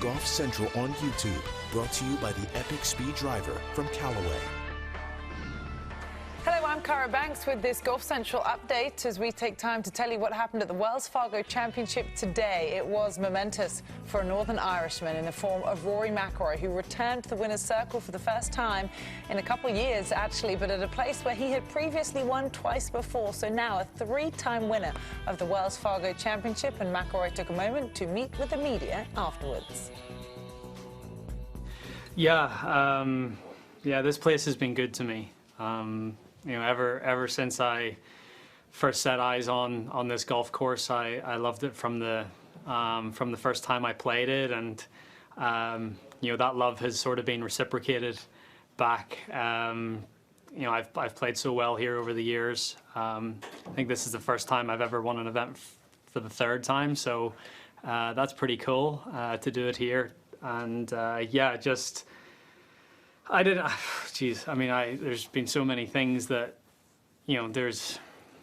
Golf Central on YouTube, brought to you by the Epic Speed Driver from Callaway. Hello, I'm Cara Banks with this Golf Central update as we take time to tell you what happened at the Wells Fargo Championship today. It was momentous for a Northern Irishman in the form of Rory McIlroy, who returned to the winner's circle for the first time in a couple of years, actually, but at a place where he had previously won twice before. So now a three-time winner of the Wells Fargo Championship, and McIlroy took a moment to meet with the media afterwards. Yeah, this place has been good to me. You know, ever since I first set eyes on this golf course, I loved it from the first time I played it, and you know, that love has sort of been reciprocated back. You know, I've played so well here over the years. I think this is the first time I've ever won an event for the third time, so that's pretty cool to do it here. And yeah, just. Geez, I mean, there's been so many things that, you know,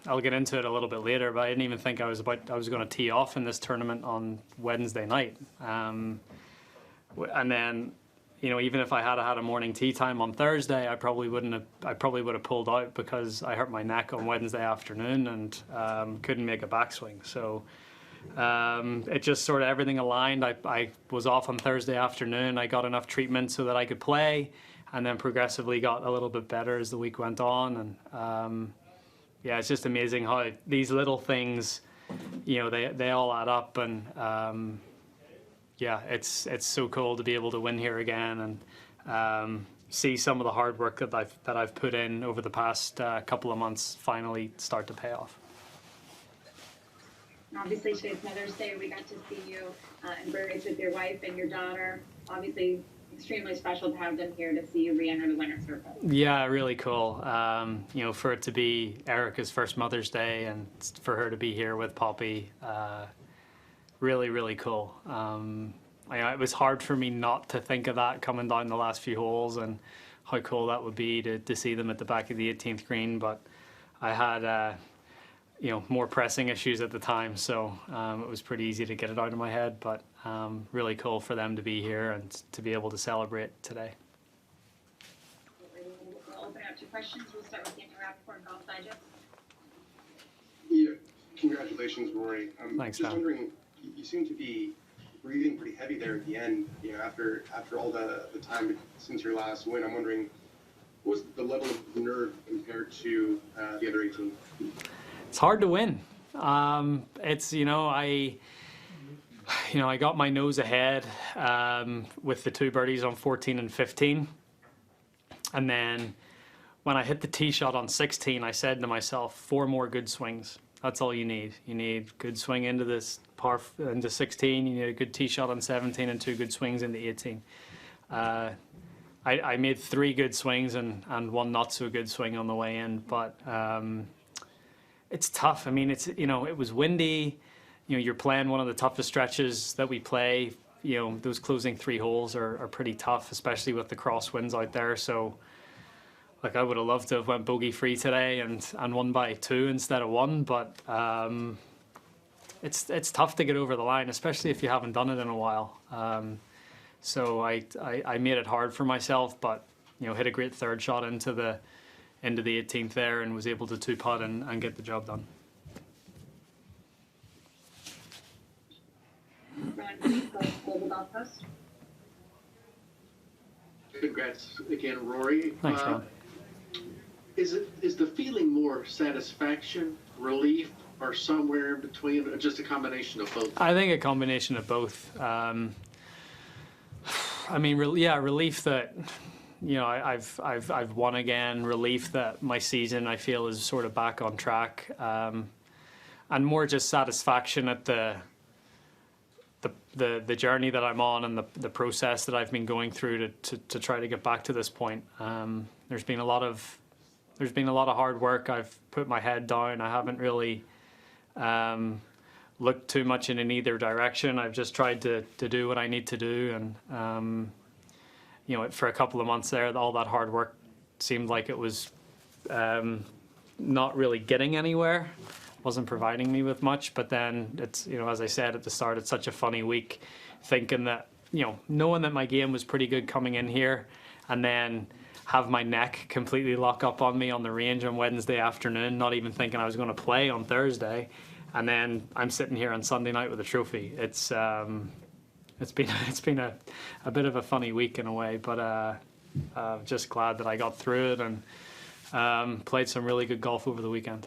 I'll get into it a little bit later, but I didn't even think I was going to tee off in this tournament on Wednesday night. And then, you know, even if I had a morning tee time on Thursday, I probably would have pulled out because I hurt my neck on Wednesday afternoon and couldn't make a backswing. So it just sort of everything aligned. I was off on Thursday afternoon. I got enough treatment so that I could play, and then progressively got a little bit better as the week went on. And yeah, it's just amazing how these little things, you know, they all add up. And yeah, it's so cool to be able to win here again and see some of the hard work that I've put in over the past couple of months finally start to pay off. Obviously, today's Mother's Day. We got to see you embrace with your wife and your daughter. Obviously, extremely special to have them here to see you re-enter the winner's circle. Yeah, really cool. You know, for it to be Erica's first Mother's Day and for her to be here with Poppy, really, really cool. It was hard for me not to think of that coming down the last few holes and how cool that would be to see them at the back of the 18th green, but I had you know, more pressing issues at the time, so it was pretty easy to get it out of my head, but really cool for them to be here and to be able to celebrate today. We'll open up to questions. We'll start with Andrew Rappaport and Golf Digest. Yeah, congratulations, Rory. Thanks, just Dan. wondering, you seem to be breathing pretty heavy there at the end, you know, after all the time since your last win. I'm wondering, what was the level of nerve compared to the other 18? It's hard to win. It's, you know, I got my nose ahead with the two birdies on 14 and 15. And then when I hit the tee shot on 16, I said to myself, 4 more good swings. That's all you need. You need good swing into into 16. You need a good tee shot on 17 and 2 good swings into 18. I made 3 good swings and 1 not so good swing on the way in, but it's tough. I mean, you know, it was windy. You know, you're playing one of the toughest stretches that we play. You know, those closing 3 holes are pretty tough, especially with the crosswinds out there. So, like, I would have loved to have went bogey free today and won by 2 instead of 1. But it's tough to get over the line, especially if you haven't done it in a while. So I made it hard for myself, but you know, hit a great third shot into the 18th there and was able to 2-putt and get the job done. Global Golf Post. Congrats again, Rory. Thanks, Ron. Is the feeling more satisfaction, relief, or somewhere in between, or just a combination of both? I think a combination of both. I mean, relief that, you know, I've won again. Relief that my season, I feel, is sort of back on track, and more just satisfaction at the journey that I'm on and the process that I've been going through to try to get back to this point. There's been a lot of hard work. I've put my head down. I haven't really looked too much in either direction. I've just tried to do what I need to do, and you know, for a couple of months there, all that hard work seemed like it was not really getting anywhere. Wasn't providing me with much, but then it's, you know, as I said at the start, it's such a funny week, thinking that knowing that my game was pretty good coming in here, and then have my neck completely lock up on me on the range on Wednesday afternoon, not even thinking I was going to play on Thursday, and then I'm sitting here on Sunday night with a trophy. It's been a bit of a funny week in a way, but just glad that I got through it and played some really good golf over the weekend.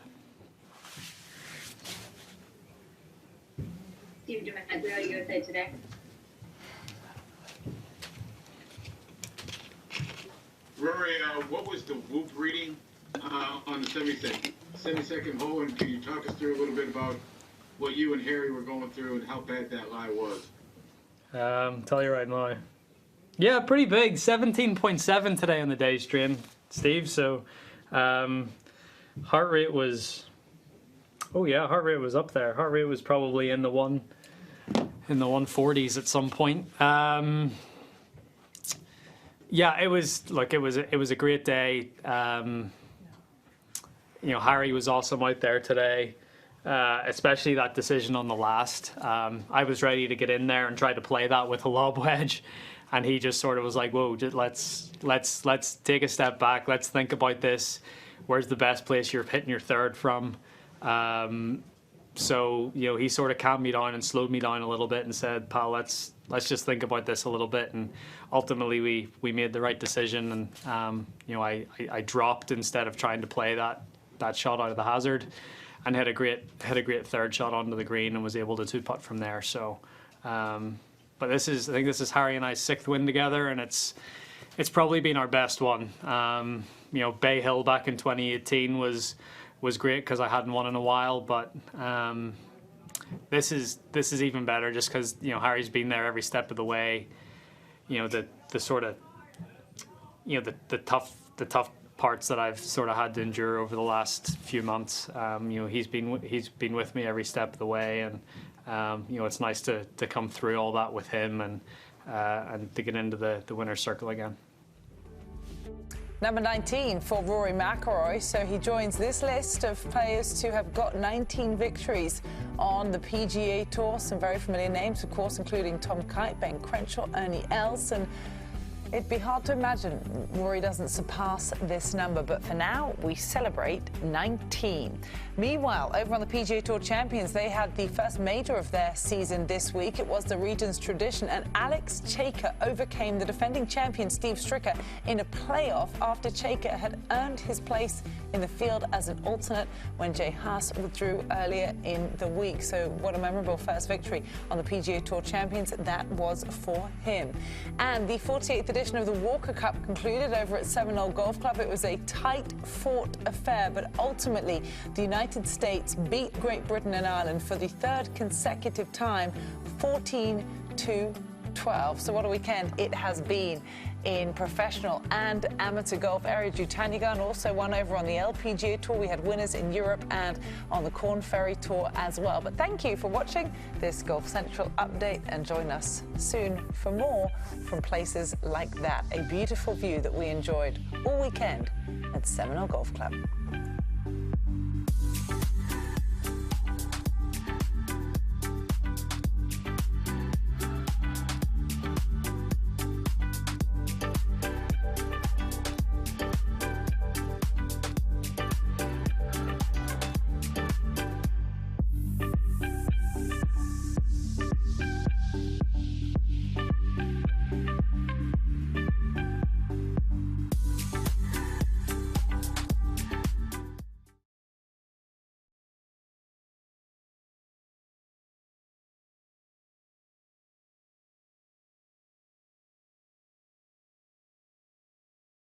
Steve, what are you going to say today? Rory, what was the whoop reading on the 72nd hole, and can you talk us through a little bit about what you and Harry were going through and how bad that lie was? Tell you right now. Yeah, pretty big. 17.7 today on the day stream, Steve. So heart rate was, heart rate was up there. Heart rate was probably in the 140s at some point. Yeah, it was a great day. Harry was awesome out there today, especially that decision on the last. I was ready to get in there and try to play that with a lob wedge, and he just sort of was like, "Whoa, let's take a step back. Let's think about this. Where's the best place you're hitting your third from?" So he sort of calmed me down and slowed me down a little bit and said, "Pal, let's just think about this a little bit." And ultimately we made the right decision, and I dropped instead of trying to play that shot out of the hazard, and had a great third shot onto the green and was able to 2-putt from there. So but I think this is Harry and I's 6th win together, and it's probably been our best one. Bay Hill back in 2018 was great because I hadn't won in a while, but this is even better just because Harry's been there every step of the way. The sort of the tough parts that I've sort of had to endure over the last few months. He's been with me every step of the way, and it's nice to come through all that with him and to get into the winner's circle again. Number 19 for Rory McIlroy, so he joins this list of players to have got 19 victories on the PGA Tour. Some very familiar names, of course, including Tom Kite, Ben Crenshaw, Ernie Els, and it'd be hard to imagine Rory doesn't surpass this number, but for now, we celebrate 19. Meanwhile, over on the PGA Tour Champions, they had the first major of their season this week. It was the region's tradition, and Alex Chaker overcame the defending champion Steve Stricker in a playoff after Chaker had earned his place in the field as an alternate when Jay Haas withdrew earlier in the week. So what a memorable first victory on the PGA Tour Champions that was for him. And the 48th edition of the Walker Cup concluded over at Seminole Golf Club. It was a tight-fought affair, but ultimately the United States beat Great Britain and Ireland for the 3rd consecutive time, 14-12. So what a weekend it has been in professional and amateur golf. Ariya Jutanugarn also won over on the LPGA Tour. We had winners in Europe and on the Corn Ferry Tour as well. But thank you for watching this Golf Central update, and join us soon for more from places like that. A beautiful view that we enjoyed all weekend at Seminole Golf Club.